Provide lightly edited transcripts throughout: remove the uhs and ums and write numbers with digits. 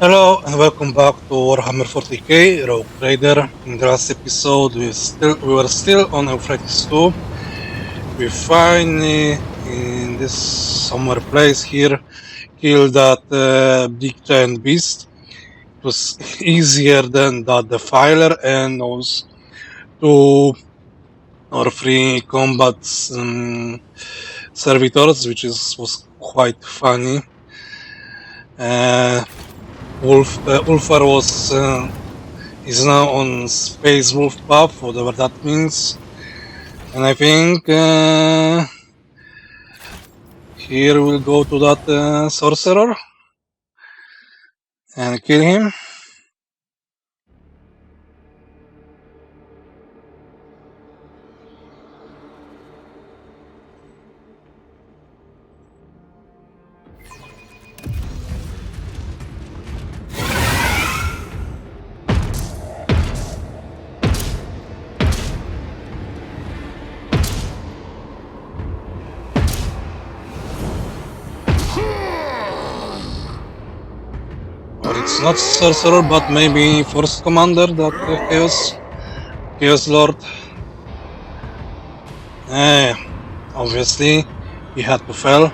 Hello and welcome back to Warhammer 40k RogueTrader. In the last episode we were still on Euphrates 2. We finally, in this somewhere place here, killed that big giant beast. It was easier than that defiler and those 2 or 3 combat servitors, which was quite funny. Ulfar is now on Space Wolf path, whatever that means, and I think here we'll go to that sorcerer and kill him. Or it's not sorcerer, but maybe force commander, that chaos lord. Obviously he had to fail.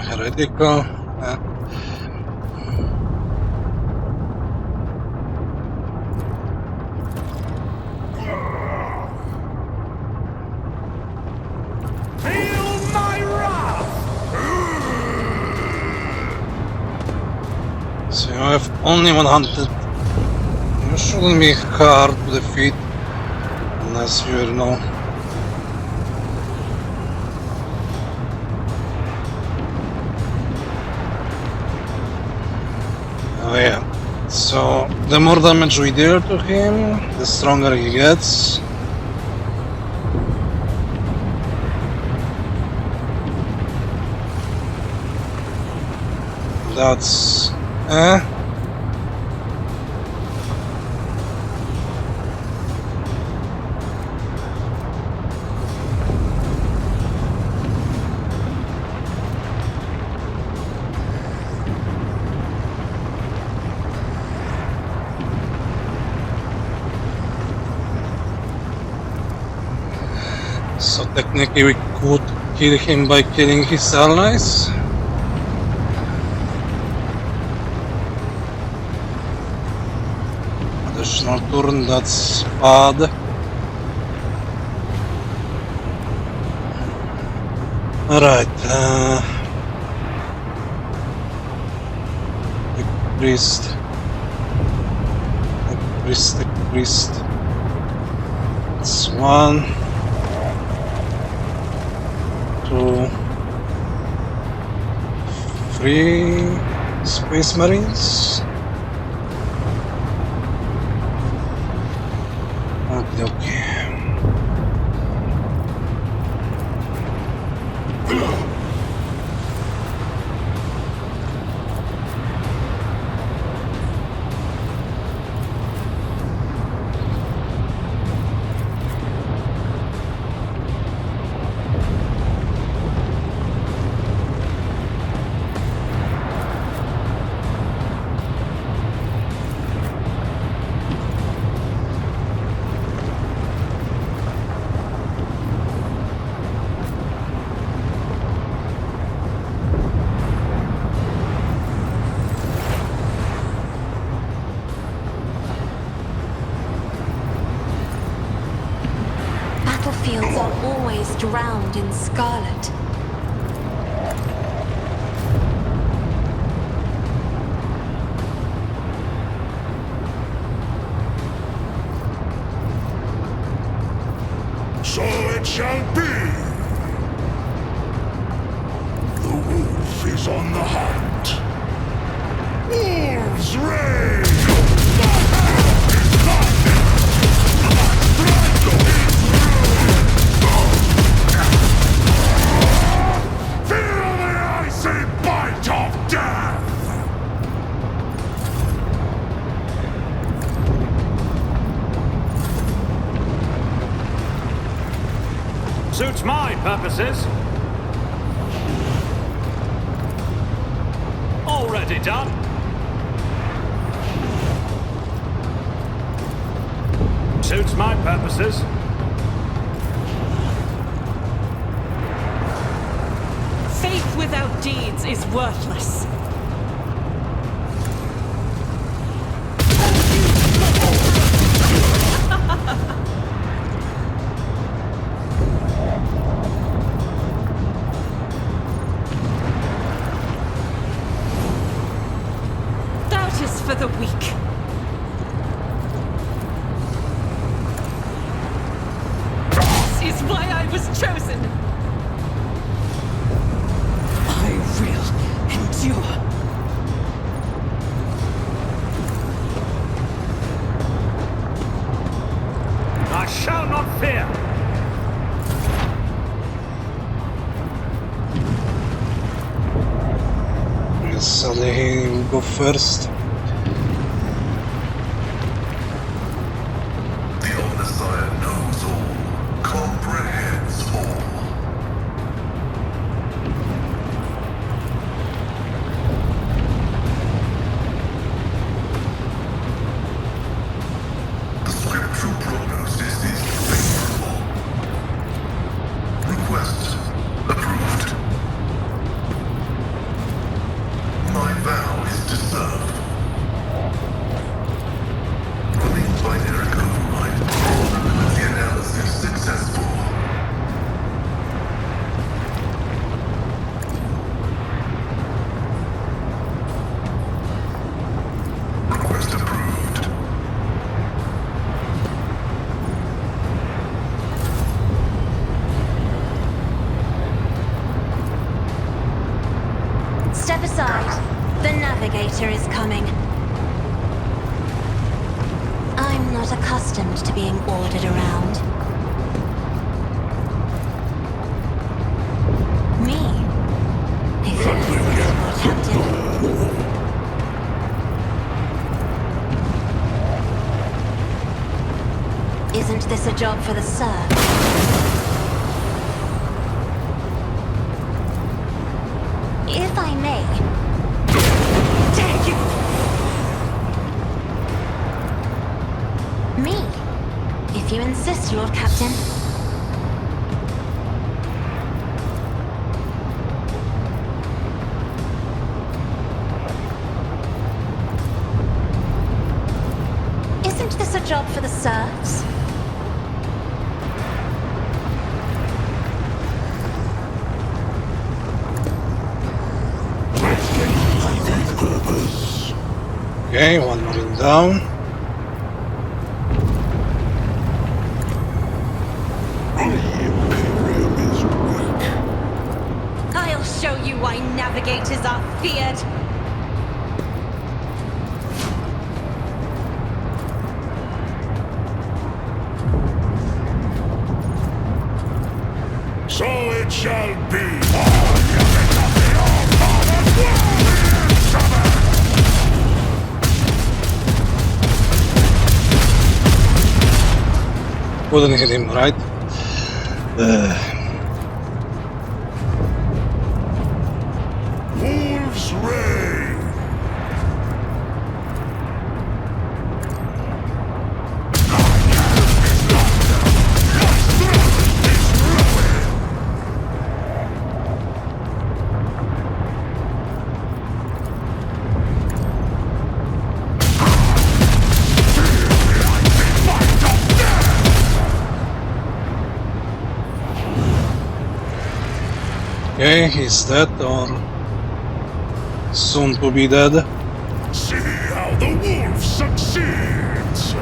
Heretical. So you have only 100. You shouldn't be hard to defeat unless you know. Oh yeah. So the more damage we deal to him, the stronger he gets. That's so technically we could kill him by killing his allies. Additional turn, that's bad. Alright, priest. It's 1, 2, 3 Space Marines. Okay. deeds are always drowned in scarlet. So it shall be. The wolf is on the hunt. Wolves rage! Feel the icy bite of death! Suits my purposes. Already done. Suits my purposes. Faith without deeds is worthless. Doubt is for the weak. This is why I was chosen. I will endure. I shall not fear. Yes, only he will go first. The old Messiah knows all, comprehends all. The scriptural prognosis is favorable. Request approved. My vow is to serve. Running binary override. The analysis successful. Request approved. Step aside. The navigator is coming. I'm not accustomed to being ordered around. Me? I feel invisible, Captain. Isn't this a job for the Sir? If I may. Dare you! Me? If you insist, Lord Captain. Isn't this a job for the serfs? Okay, one marine down. The Imperium is weak. I'll show you why navigators are feared. So it shall be. Wouldn't hit him, right? Wolves reign. Okay, he's dead or soon to be dead. See how the wolf succeeds.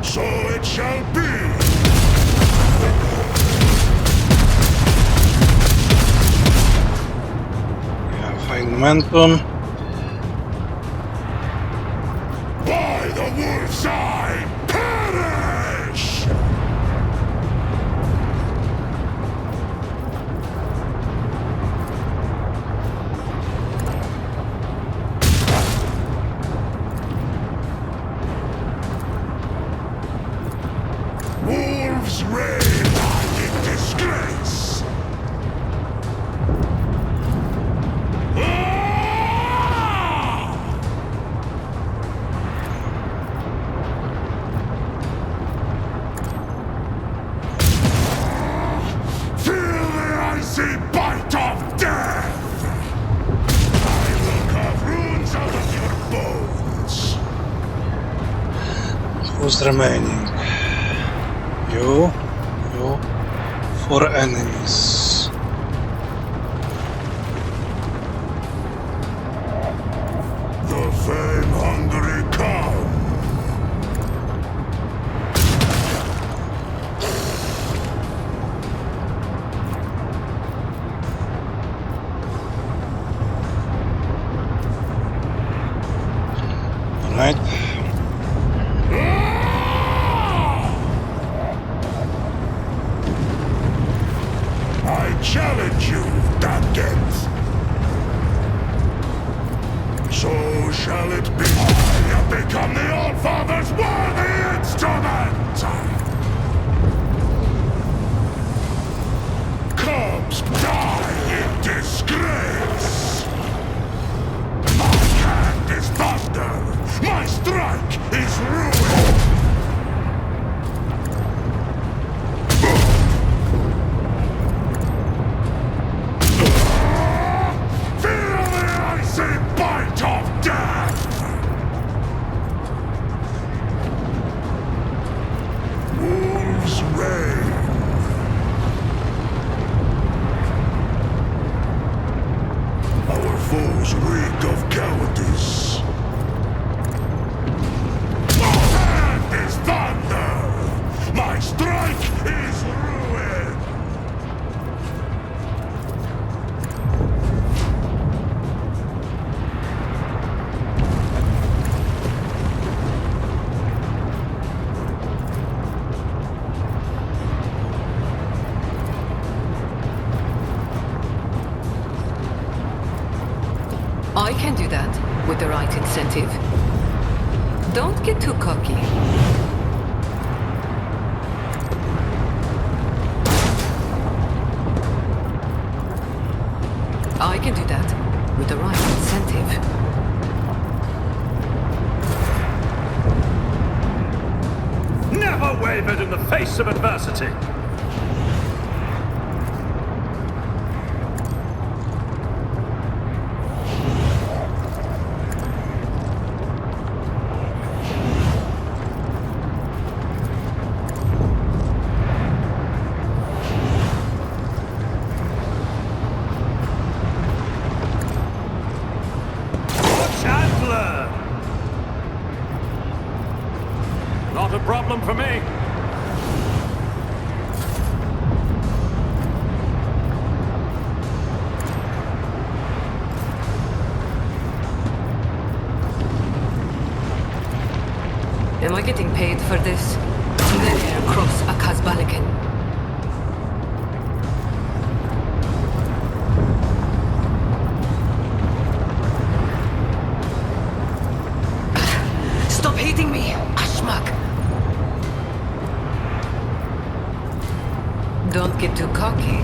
So it shall be. Yeah, fine momentum. By the wolf's eye, perish! Wolves reign in disgrace. Ah! Feel the icy bite of death! I will carve runes out of your bones. Who's remaining? You, 4 enemies. The fame-hungry come. Alright. I challenge you, Daggett. So shall it be. I have become the All-Father's worthy instrument! Cubs die in disgrace! My hand is thunder! My strike is ruin! Feel the icy bite of death! Wolves reign. Our foes reek of cowardice. My hand is thunder! My strike is ruin! I can do that with the right incentive. Don't get too cocky. I can do that with the right incentive. Never wavered in the face of adversity. Watch and learn. Not a problem for me. Am I getting paid for this? There, cross a Kazbalikan. Stop hating me, Ashmak! Don't get too cocky.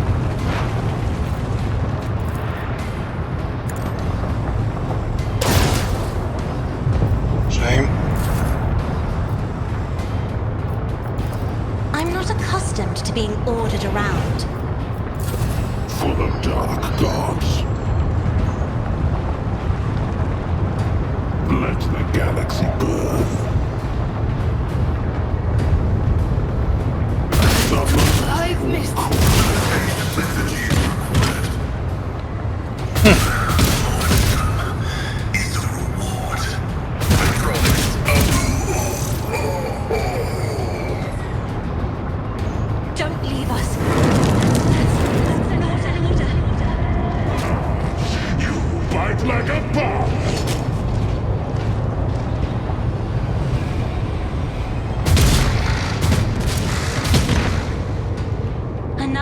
Shame. I'm not accustomed to being ordered around. For the dark gods. Let the galaxy burn. I've missed.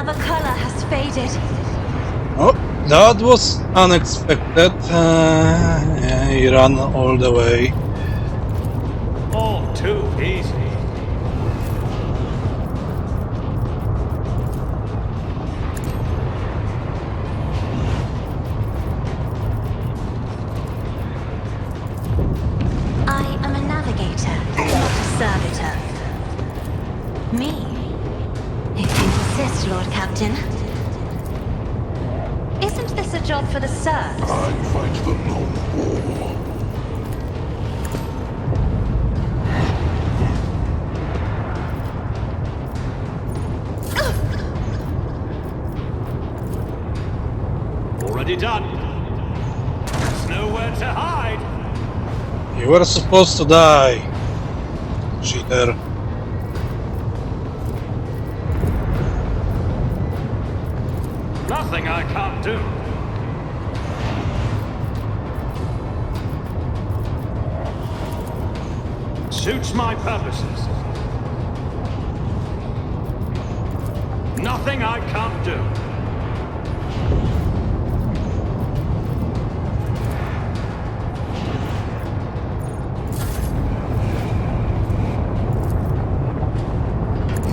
Another color has faded. Oh, that was unexpected. Yeah, he ran all the way. All too easy. I am a navigator, not a servitor. Me? If you insist, Lord Captain. Isn't this a job for the serfs? I fight the lone war. Already done. There's nowhere to hide. You were supposed to die, cheater. Nothing I can't do. Suits my purposes. Nothing I can't do.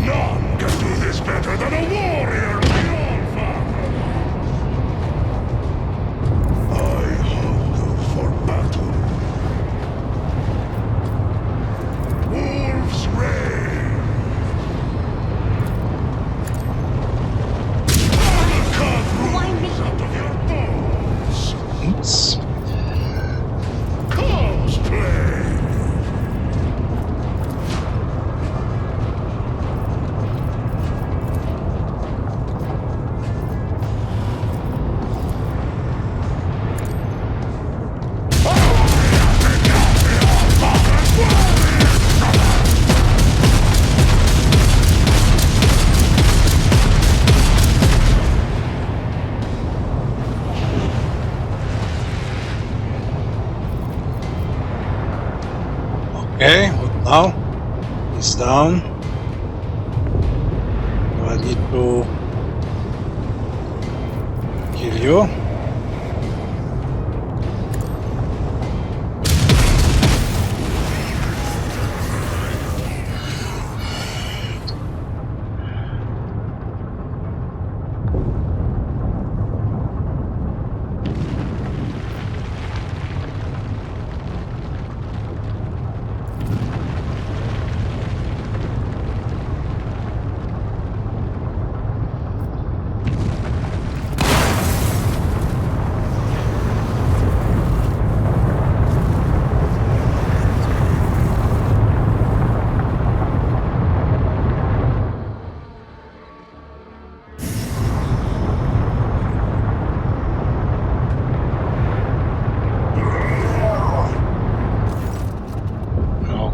None can do this better than a warrior, my own father. I hunger for battle. Wolves reign. I will carve runes out of your bones. Oops. Corpse play. Okay, what now? He's down. Do I need to kill you?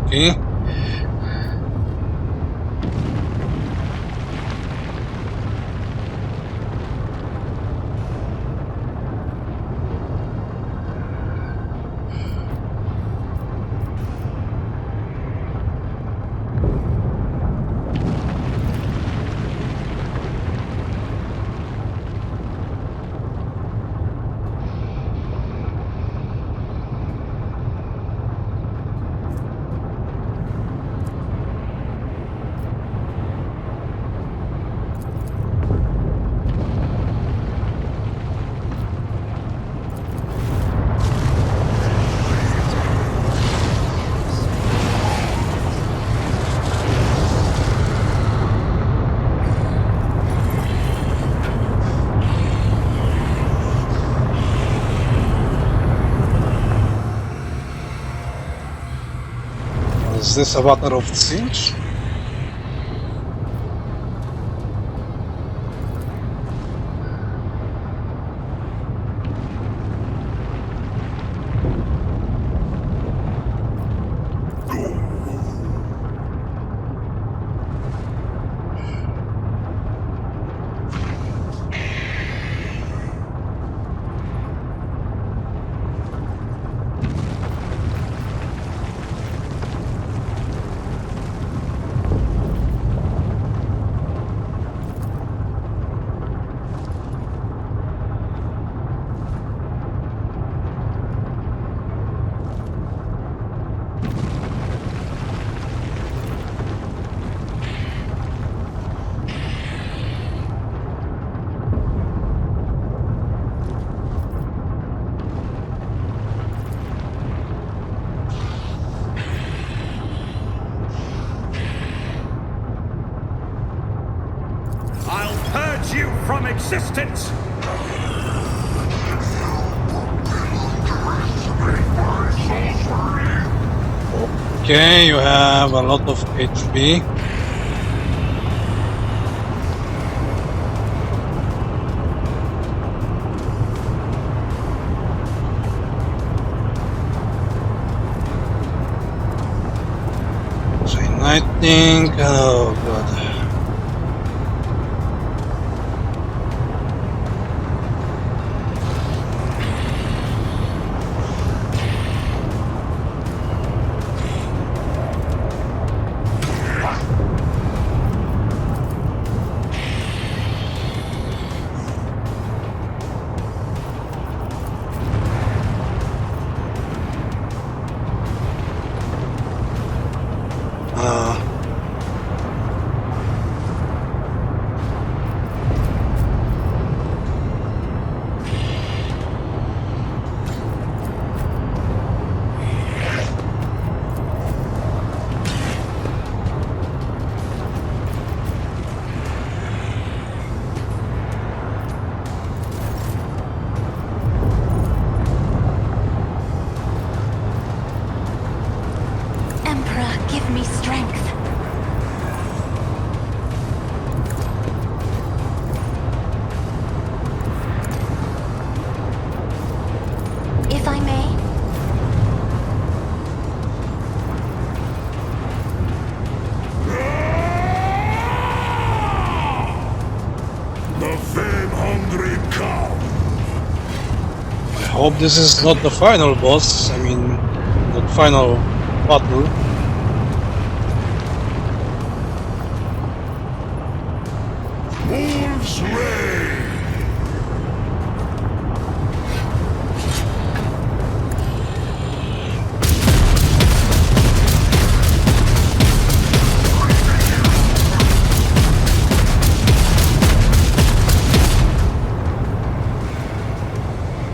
Okay. Is this a matter of siege? from existence! Okay, you have a lot of HP. I think, oh god. Give me strength. If I may. The fame-hungry cow. I hope this is not the final boss, I mean, the final battle. Wolves reign.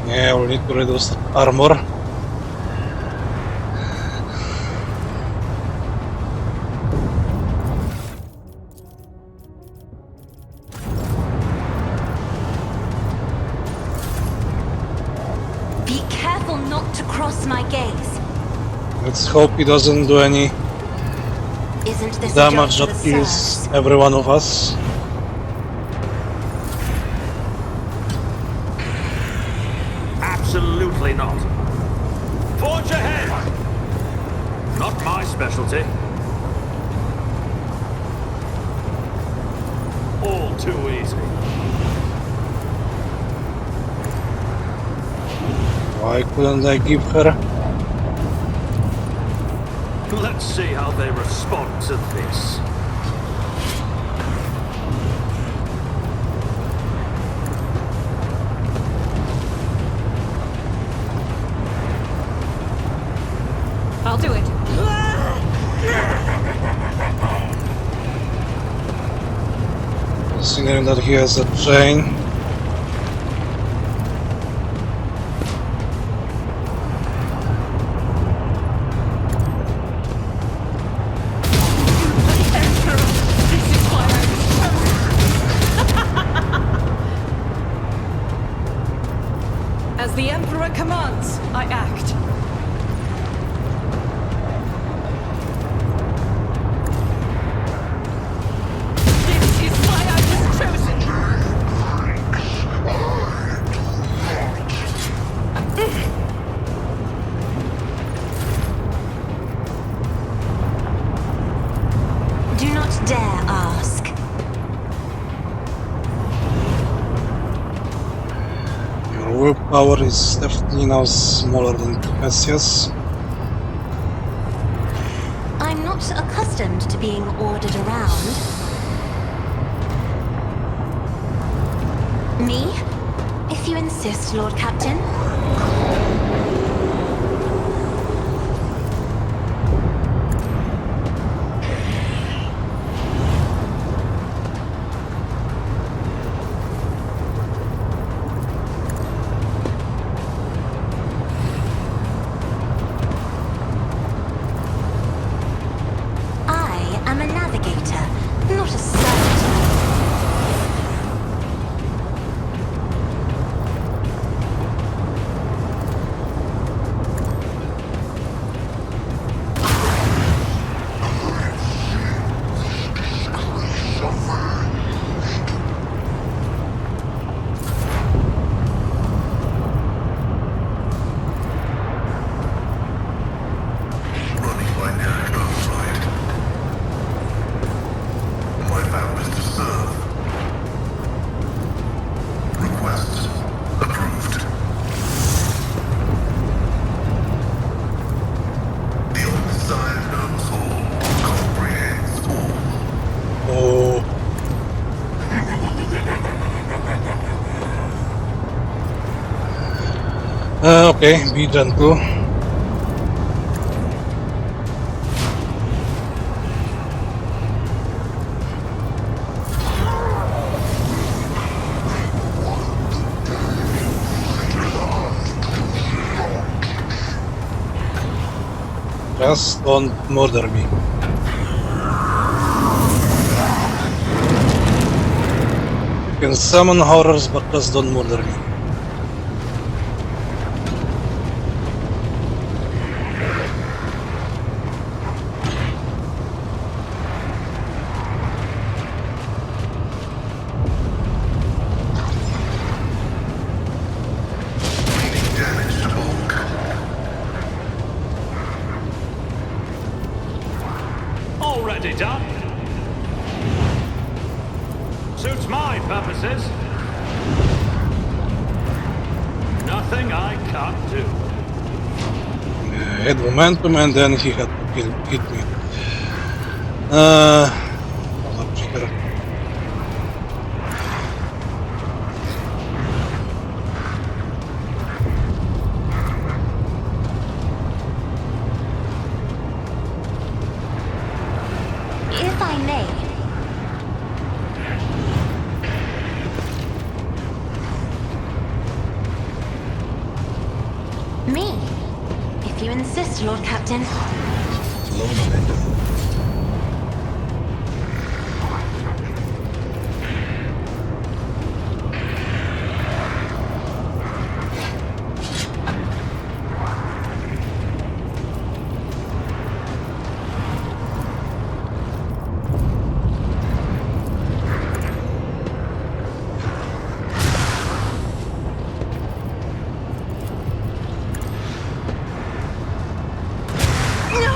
Yeah, we need to reduce the armor. Be careful not to cross my gaze. Let's hope he doesn't do any Isn't this damage a job that for the kills serfs? every one of us. Absolutely not. Forge ahead! Not my specialty. All too easy. Why couldn't I give her? Let's see how they respond to this. I'll do it. Considering that he has a chain. As the Emperor commands, I act. This is why I was chosen. Do not dare ask. Your willpower is definitely now smaller than Cassius. I'm not accustomed to being ordered around. Me? If you insist, Lord Captain. I am a navigator, not a servitor. Okay, be gentle. Just don't murder me. You can summon horrors, but just don't murder me. Already done. Suits my purposes. Nothing I can't do. I had momentum and then he had to hit me. Trigger. If I may, me. If you insist, Lord Captain. Low momentum. No!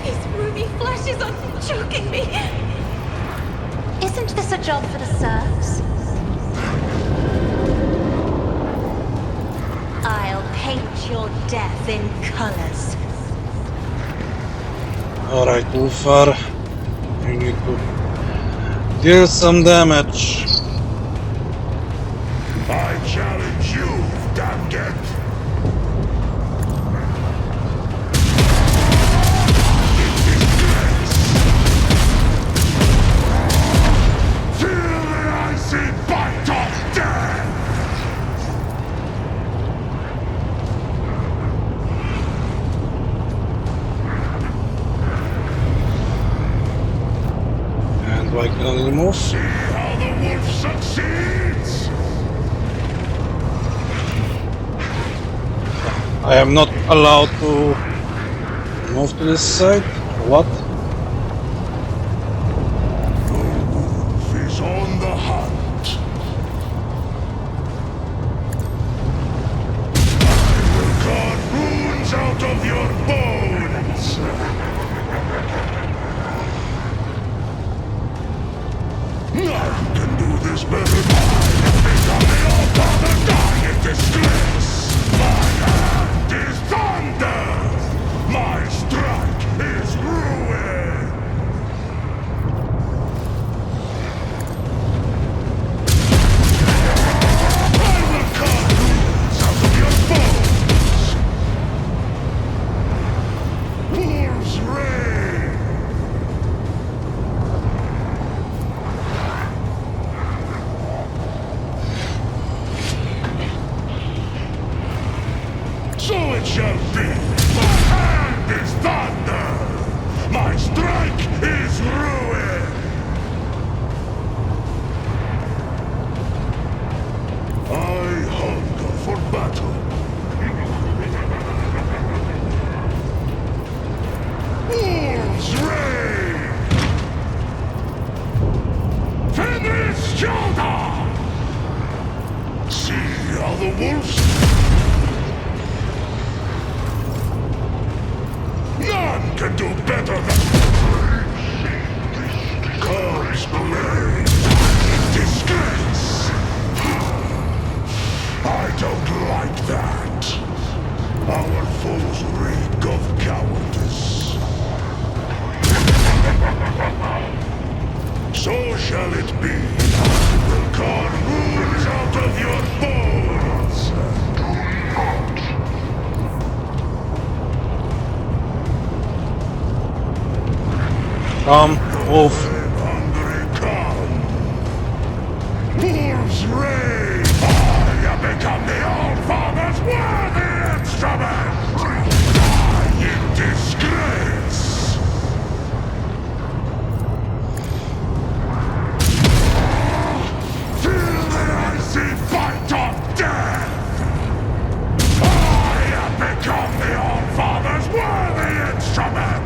His ruby flesh is choking me! Isn't this a job for the serfs? I'll paint your death in colors. Alright, Ulfar. You need to deal some damage. I challenge you, Damget. Feel the icy bite of death! And I can only move. See how the wolf succeeds? I am not allowed to move to this side. What? The wolf is on the hunt. I will carve runes out of your bones. None can do this better than I. Become the altar to die in disgrace. My hand is thunder. My strike is ruin. I will carve runes out of your bones. Wolves reign. So it shall be. My hand is thunder. My strike is ruin. I hunger for battle. Wolves reign. Fenris Shoulder. See how the wolves. None can do better than God's blade in disgrace. I don't like that. Our foes reek of cowardice. So shall it be. I will carve runes out of your bones. Come, move. Hungry come. Wolves rage. I have become the All-Father's worthy instrument. Die in disgrace. Feel the icy bite of death. I have become the All-Father's worthy instrument.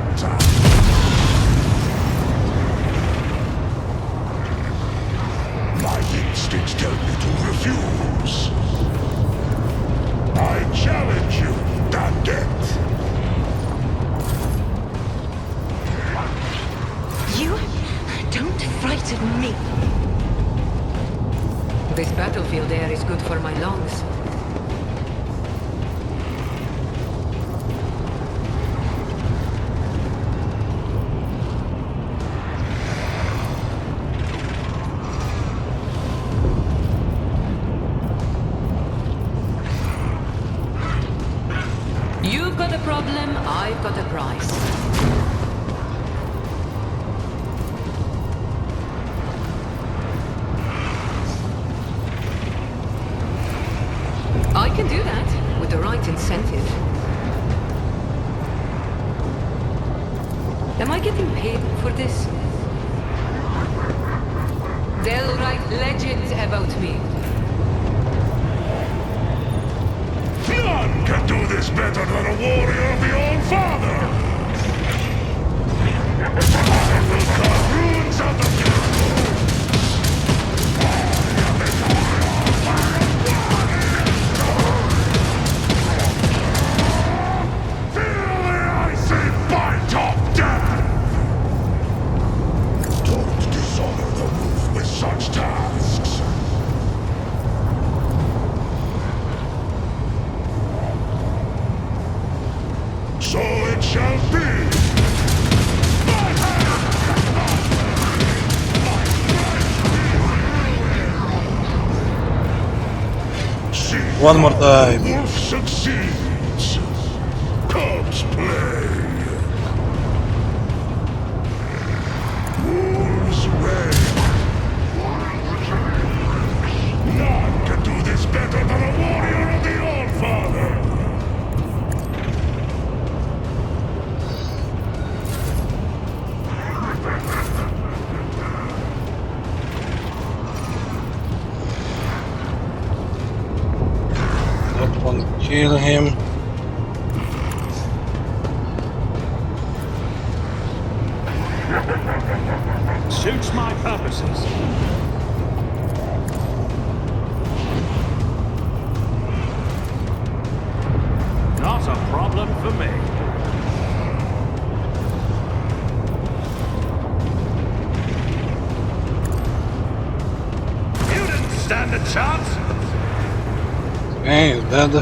My instincts tell me to refuse. I challenge you, Dandet. You don't frighten me. This battlefield air is good for my lungs. You've got a problem, I've got a price. I can do that with the right incentive. Am I getting paid for this? They'll write legends about me. None can do this better than a warrior of the All-Father! I will carve runes out of you! Feel the icy bite of death! Don't dishonor the roof with such tasks! So it shall be! My hand! See One more time. how Wolf succeeds! Cubs play! Wolves rage! None can do this better than a warrior of the All-Father! That one kill him. Suits my purposes. Not a problem for me. You didn't stand a chance. Okay, he's dead.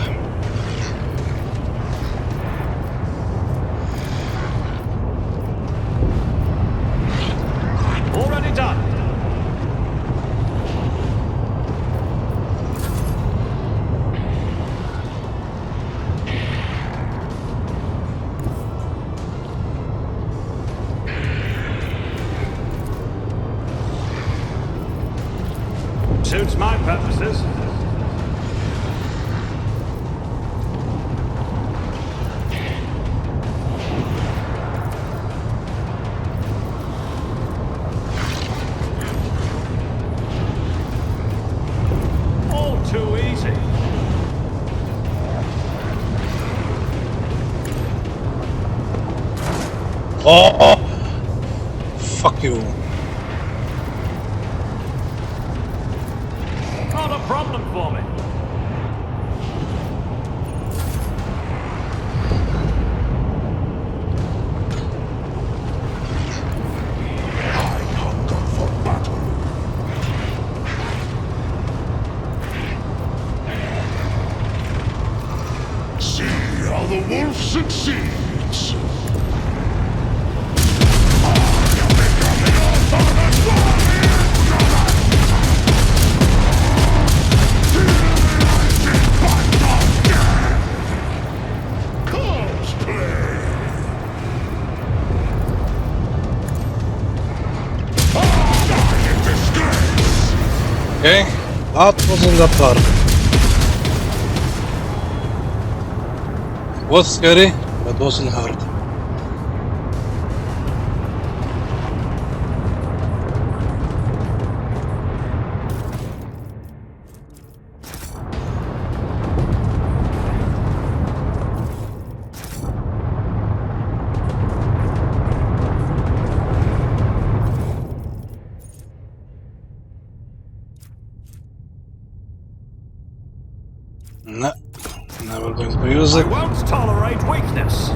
Already done. Suits my purposes. All too easy. Oh! Fuck you. Not a problem for me. I hunger for battle. See how the wolf succeeds. I have become the All-Father's warrior instrument. Feel Okay, that wasn't that bad. It was scary, but wasn't hard. No, never going to use I it. won't tolerate weakness.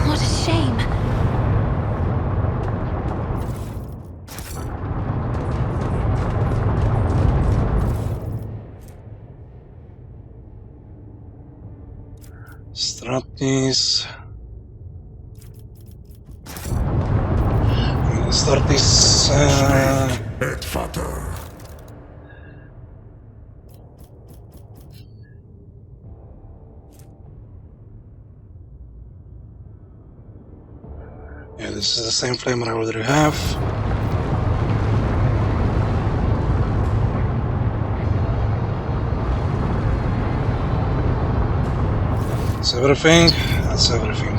What a shame. Stratis. I'm gonna start this. Et Vater. Yeah, this is the same flamer I already have. That's everything. That's everything.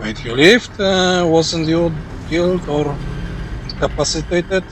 Wait, you lived? Wasn't you killed or incapacitated?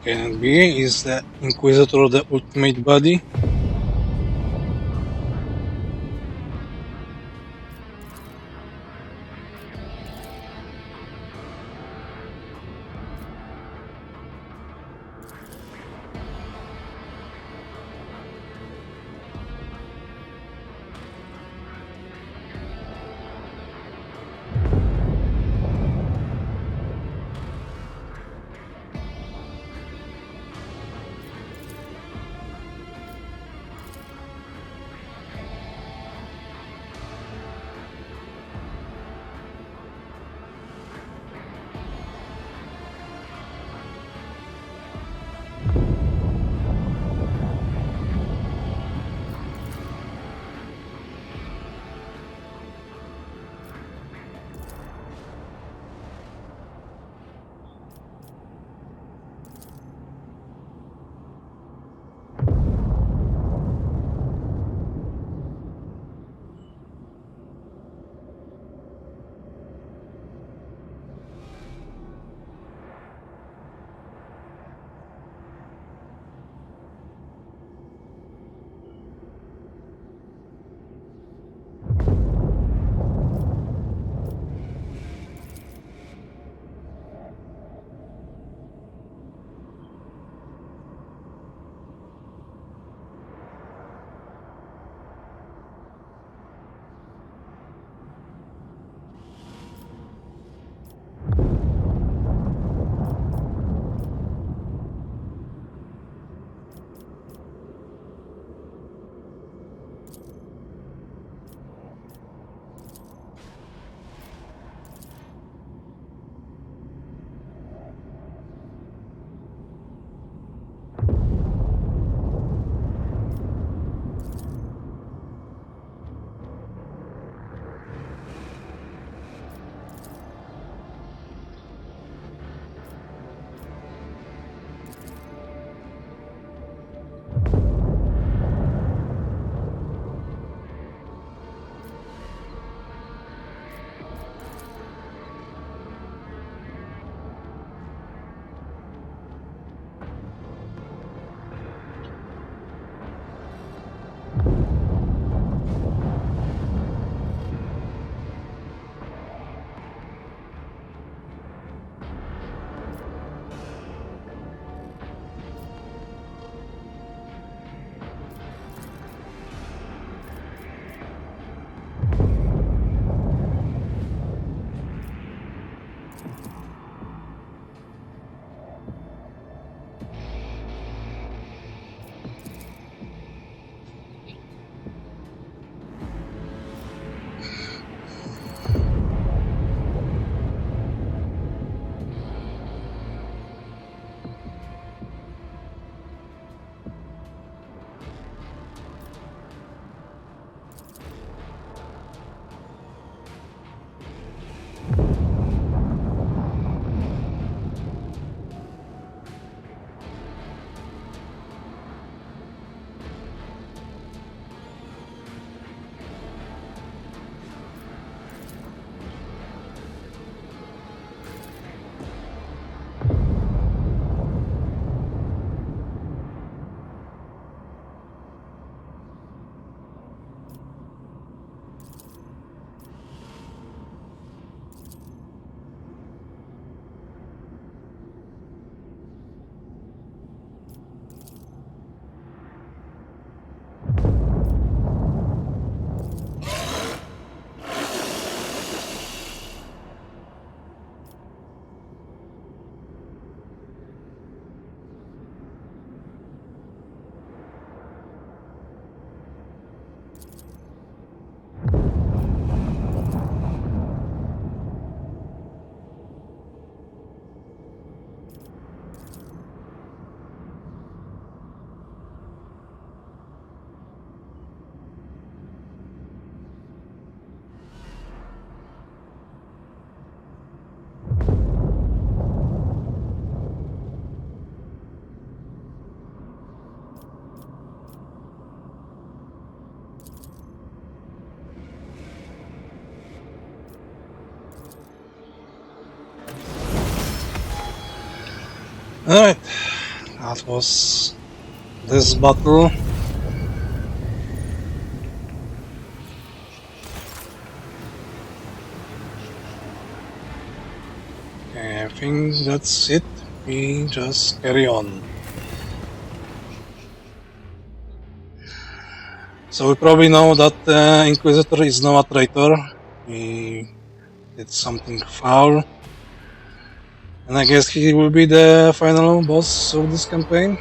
Can it be? Is the Inquisitor the ultimate body? Alright, That was this battle. Okay, I think that's it. We just carry on. So we probably know that Inquisitor is now a traitor. He did something foul. And I guess he will be the final boss of this campaign.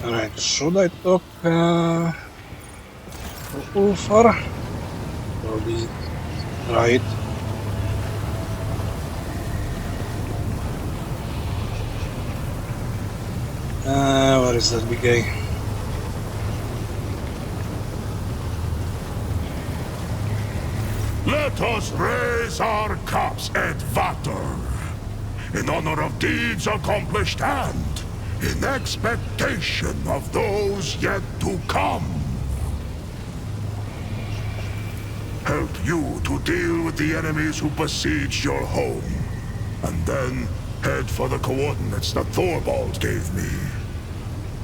Alright, should I talk to Ulfar? Probably right. Where is that big guy? Let us raise our cups at Vater, in honor of deeds accomplished and in expectation of those yet to come. Help you to deal with the enemies who besieged your home, and then head for the coordinates that Thorvald gave me.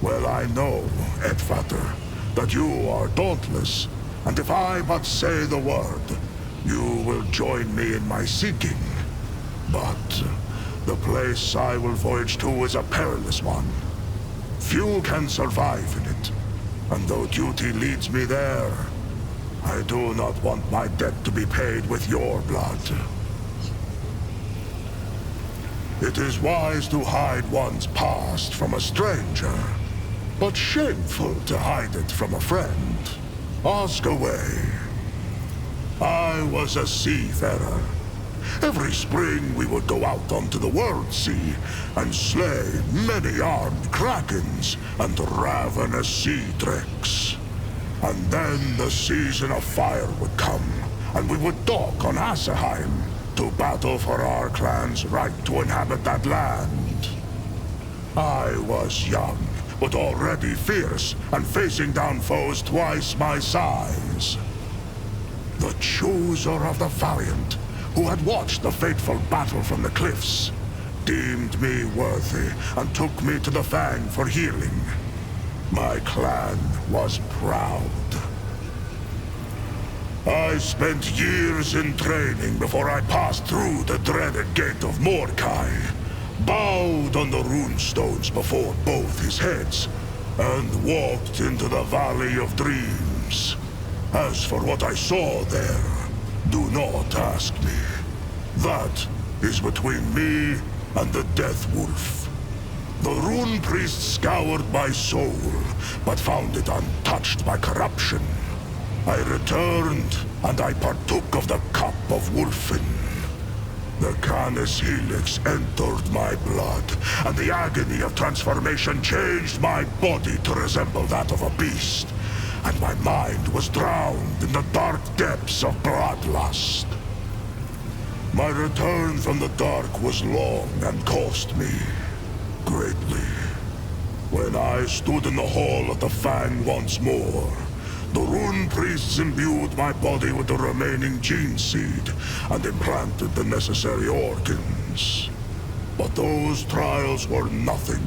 Well, I know, Edvater, that you are dauntless, and if I but say the word, you will join me in my seeking. But the place I will voyage to is a perilous one. Few can survive in it, and though duty leads me there, I do not want my debt to be paid with your blood. It is wise to hide one's past from a stranger, but shameful to hide it from a friend. Ask away. I was a seafarer. Every spring we would go out onto the world sea and slay many armed krakens and ravenous sea drakes. And then the season of fire would come, and we would dock on Asaheim to battle for our clan's right to inhabit that land. I was young, but already fierce, and facing down foes twice my size. The chooser of the valiant, who had watched the fateful battle from the cliffs, deemed me worthy and took me to the Fang for healing. My clan was proud. I spent years in training before I passed through the dreaded gate of Mordkai, bowed on the runestones before both his heads, and walked into the Valley of Dreams. As for what I saw there, do not ask me. That is between me and the Death Wolf. The Rune Priest scoured my soul, but found it untouched by corruption. I returned, and I partook of the cup of Wolfen. The Canis Helix entered my blood, and the agony of transformation changed my body to resemble that of a beast, and my mind was drowned in the dark depths of bloodlust. My return from the dark was long and cost me greatly. When I stood in the hall of the Fang once more, the Rune Priests imbued my body with the remaining gene seed and implanted the necessary organs. But those trials were nothing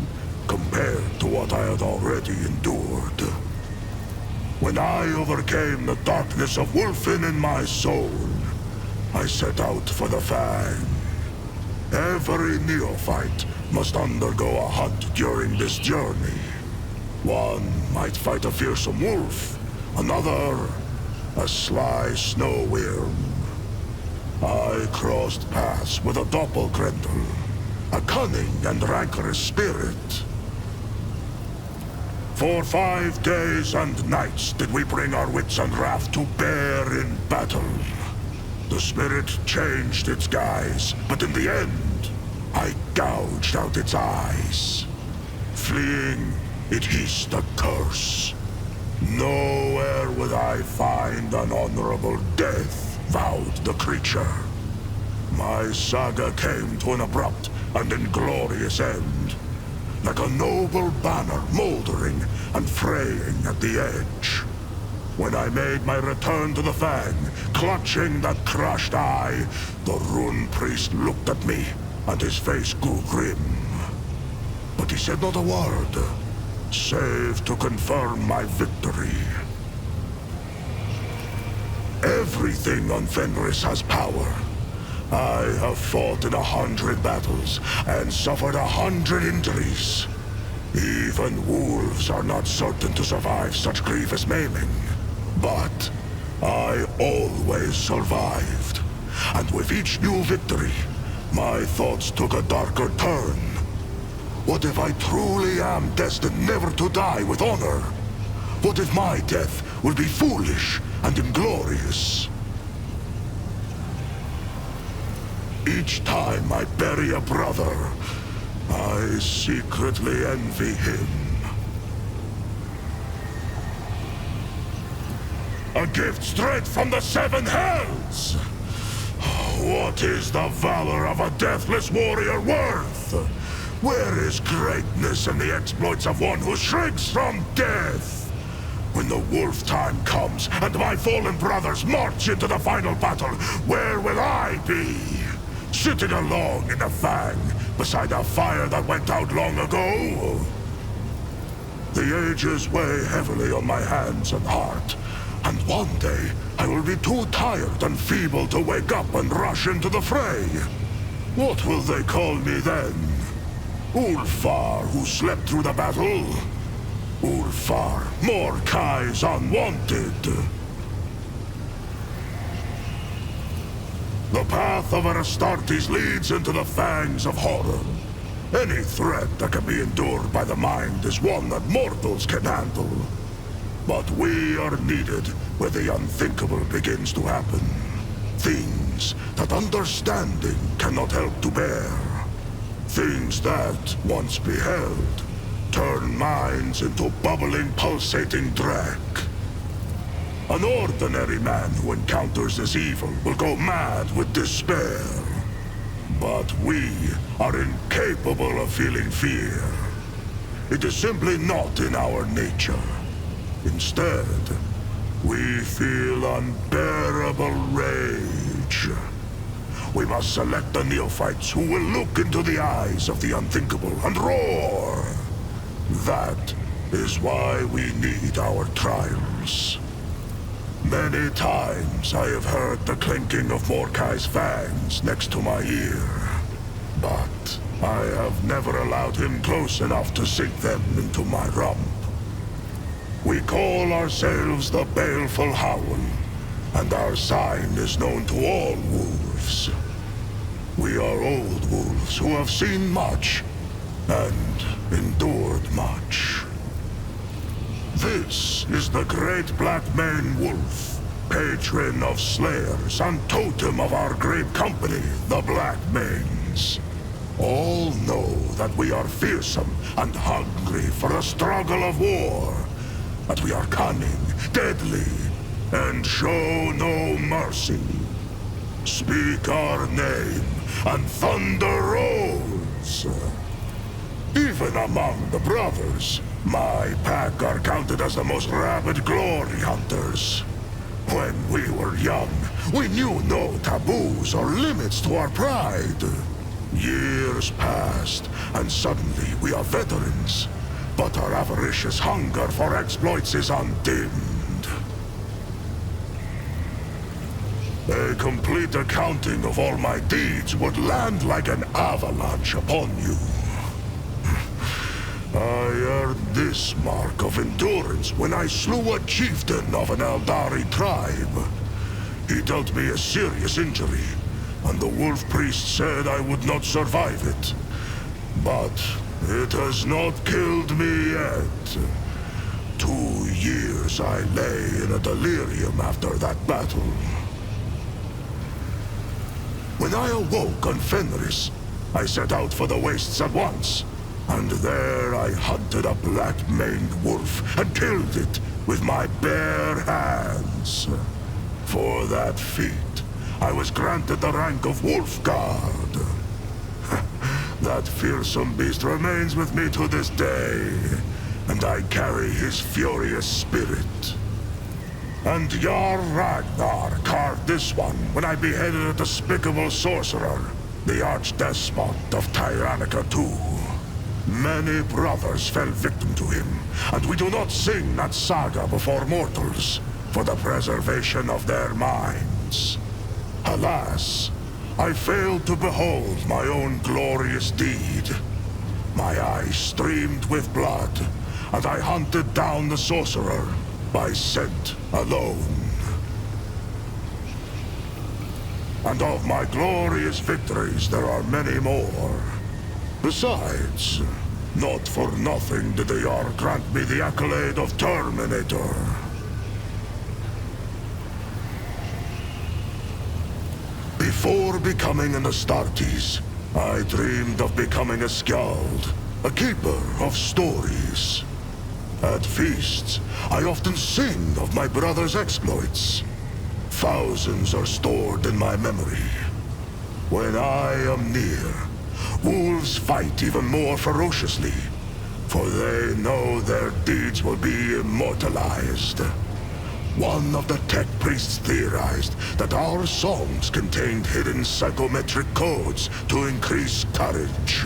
compared to what I had already endured. When I overcame the darkness of Wolfen in my soul, I set out for the Fang. Every neophyte must undergo a hunt during this journey. One might fight a fearsome wolf, another a sly snow worm. I crossed paths with a doppelgrendel, a cunning and rancorous spirit. For 5 days and nights did we bring our wits and wrath to bear in battle. The spirit changed its guise, but in the end, I gouged out its eyes. Fleeing, it hissed a curse. Nowhere would I find an honorable death, vowed the creature. My saga came to an abrupt and inglorious end, like a noble banner moldering and fraying at the edge. When I made my return to the Fang, clutching that crushed eye, the Rune Priest looked at me, and his face grew grim. But he said not a word, save to confirm my victory. Everything on Fenris has power. I have fought in 100 battles, and suffered 100 injuries. Even wolves are not certain to survive such grievous maiming. But I always survived. And with each new victory, my thoughts took a darker turn. What if I truly am destined never to die with honor? What if my death will be foolish and inglorious? Each time I bury a brother, I secretly envy him. A gift straight from the seven hells! What is the valor of a deathless warrior worth? Where is greatness in the exploits of one who shrinks from death? When the wolf time comes and my fallen brothers march into the final battle, where will I be? Sitting alone in the fang, beside a fire that went out long ago? The ages weigh heavily on my hands and heart, and one day I will be too tired and feeble to wake up and rush into the fray. What will they call me then? Ulfar, who slept through the battle? Ulfar, Mordecai's unwanted. The path of Astartes leads into the fangs of horror. Any threat that can be endured by the mind is one that mortals can handle. But we are needed where the unthinkable begins to happen. Things that understanding cannot help to bear. Things that, once beheld, turn minds into bubbling, pulsating dreck. An ordinary man who encounters this evil will go mad with despair. But we are incapable of feeling fear. It is simply not in our nature. Instead, we feel unbearable rage. We must select the neophytes who will look into the eyes of the unthinkable and roar. That is why we need our trials. Many times I have heard the clinking of Mordecai's fangs next to my ear, but I have never allowed him close enough to sink them into my rump. We call ourselves the Baleful Howl, and our sign is known to all wolves. We are old wolves who have seen much and endured much. This is the great Black Mane Wolf, patron of slayers and totem of our great company, the Black Manes. All know that we are fearsome and hungry for a struggle of war, but we are cunning, deadly, and show no mercy. Speak our name, and thunder rolls. Even among the brothers, my pack are counted as the most rabid glory hunters. When we were young, we knew no taboos or limits to our pride. Years passed, and suddenly we are veterans. But our avaricious hunger for exploits is undimmed. A complete accounting of all my deeds would land like an avalanche upon you. I earned this mark of endurance when I slew a chieftain of an Eldari tribe. He dealt me a serious injury, and the wolf priest said I would not survive it. But it has not killed me yet. 2 years I lay in a delirium after that battle. When I awoke on Fenris, I set out for the wastes at once. And there I hunted a black-maned wolf and killed it with my bare hands. For that feat, I was granted the rank of Wolf Guard. That fearsome beast remains with me to this day, and I carry his furious spirit. And Jarl Ragnar carved this one when I beheaded a despicable sorcerer, the archdespot of Tyrannica II. Many brothers fell victim to him, and we do not sing that saga before mortals, for the preservation of their minds. Alas, I failed to behold my own glorious deed. My eyes streamed with blood, and I hunted down the sorcerer by scent alone. And of my glorious victories there are many more. Besides, Not for nothing did the Yar grant me the accolade of Terminator. Before becoming an Astartes, I dreamed of becoming a Skald, a keeper of stories. At feasts, I often sing of my brother's exploits. Thousands are stored in my memory. When I am near, wolves fight even more ferociously, for they know their deeds will be immortalized. One of the tech priests theorized that our songs contained hidden psychometric codes to increase courage.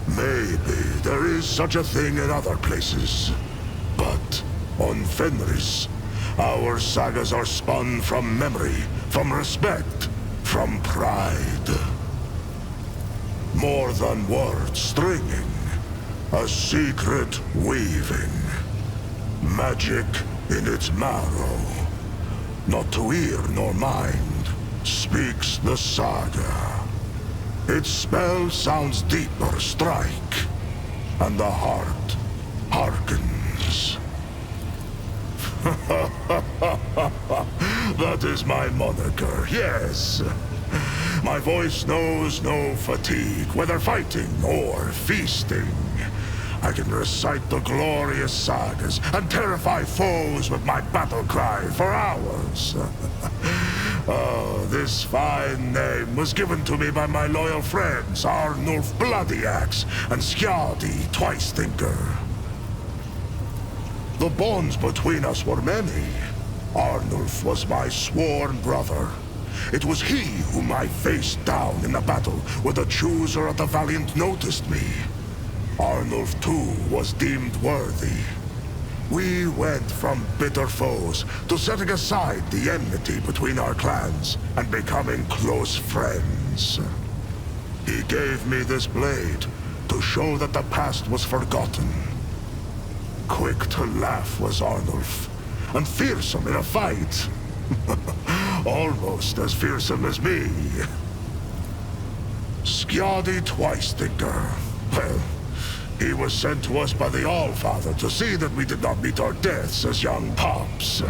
Maybe there is such a thing in other places. But on Fenris, our sagas are spun from memory, from respect, from pride. More than words stringing, a secret weaving. Magic in its marrow. Not to ear nor mind, speaks the saga. Its spell sounds deeper strike, and the heart hearkens. That is my moniker, yes. My voice knows no fatigue, whether fighting or feasting. I can recite the glorious sagas and terrify foes with my battle cry for hours. Oh, this fine name was given to me by my loyal friends, Arnulf Bloody Axe and Skjaldi Twice Thinker. The bonds between us were many. Arnulf was my sworn brother. It was he whom I faced down in the battle where the chooser of the Valiant noticed me. Arnulf too was deemed worthy. We went from bitter foes to setting aside the enmity between our clans and becoming close friends. He gave me this blade to show that the past was forgotten. Quick to laugh was Arnulf, and fearsome in a fight. Almost as fearsome as me. Skjaldi Twice Thinker. Well, he was sent to us by the Allfather to see that we did not meet our deaths as young pups.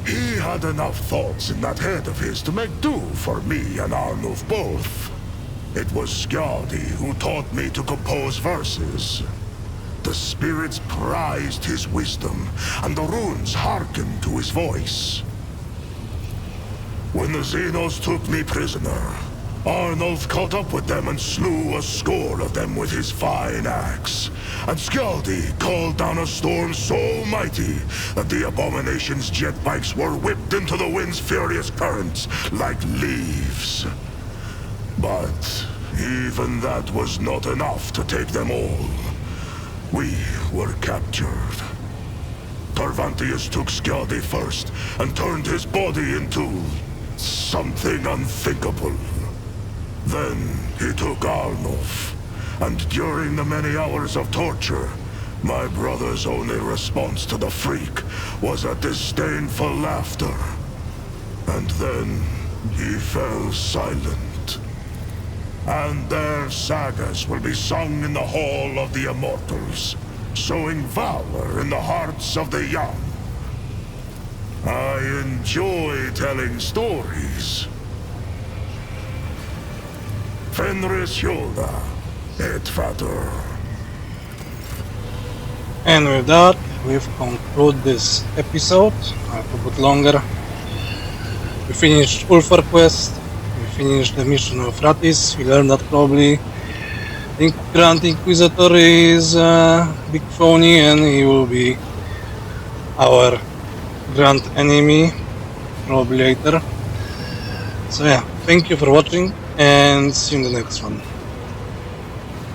He had enough thoughts in that head of his to make do for me and Arnulf both. It was Skjaldi who taught me to compose verses. The spirits prized his wisdom, and the runes hearkened to his voice. When the Xenos took me prisoner, Arnulf caught up with them and slew a score of them with his fine axe. And Skjaldi called down a storm so mighty that the abomination's jet bikes were whipped into the wind's furious currents like leaves. But even that was not enough to take them all. We were captured. Tarvantius took Skjaldi first and turned his body into something unthinkable. Then he took Arnulf, and during the many hours of torture, my brother's only response to the freak was a disdainful laughter. And then he fell silent. And their sagas will be sung in the Hall of the Immortals, sowing valor in the hearts of the young. I enjoy telling stories. Fenris Hjolda, et Vater. And with that, we've concluded this episode, a bit longer. We finished Ulfar Quest, we finished the mission of Ratis, we learned that probably the Grand Inquisitor is a big phony and he will be our grand enemy, probably later. So yeah, thank you for watching and see you in the next one.